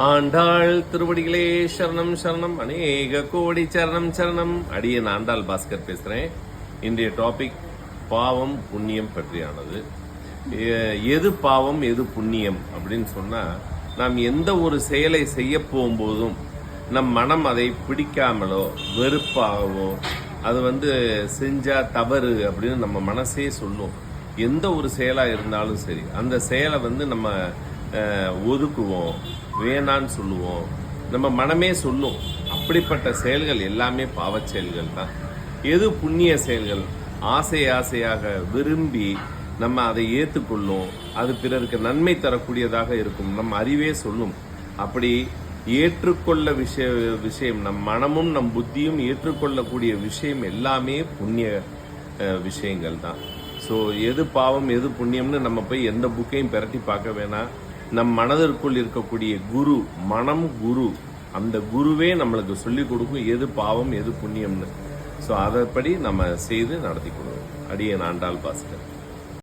ஆண்டாள் திருவடிகளே சரணம் சரணம், அநேக கோடி சரணம் சரணம். அடியேன் ஆண்டாள் பாஸ்கர் பேசுறேன். இன்றைய டாபிக் பாவம் புண்ணியம் பற்றியானது. எது பாவம் எது புண்ணியம் அப்படின்னு சொன்னா, நாம் எந்த ஒரு செயலை செய்ய போகும்போதும் நம் மனம் அதை பிடிக்காமலோ வெறுப்பாகவோ அது செஞ்சா தவறு அப்படின்னு நம்ம மனசே சொல்லும். எந்த ஒரு செயலா இருந்தாலும் சரி, அந்த செயலை நம்ம ஒதுக்குவோம், வேணான்னு சொல்லுவோம், நம்ம மனமே சொல்லும். அப்படிப்பட்ட செயல்கள் எல்லாமே பாவச் செயல்கள் தான். எது புண்ணிய செயல்கள்? ஆசையாக விரும்பி நம்ம அதை ஏற்றுக்கொள்ளும், அது பிறருக்கு நன்மை தரக்கூடியதாக இருக்கும், நம்ம அறிவே சொல்லும். அப்படி ஏற்றுக்கொள்ள விஷயம் நம் மனமும் நம் புத்தியும் ஏற்றுக்கொள்ளக்கூடிய விஷயம் எல்லாமே புண்ணிய விஷயங்கள் தான். ஸோ எது பாவம் எது புண்ணியம்னு நம்ம போய் எந்த புக்கையும் பிரட்டி பார்க்க வேணாம். நம் மனதிற்குள் இருக்கக்கூடிய குரு, மனம் குரு, அந்த குருவே நம்மளுக்கு சொல்லிக் கொடுக்கும் எது பாவம் எது புண்ணியம்னு. ஸோ அதைப்படி நம்ம செய்து நடத்தி கொடுவோம். அடியேன் ஆண்டாள் பாஸ்கர்.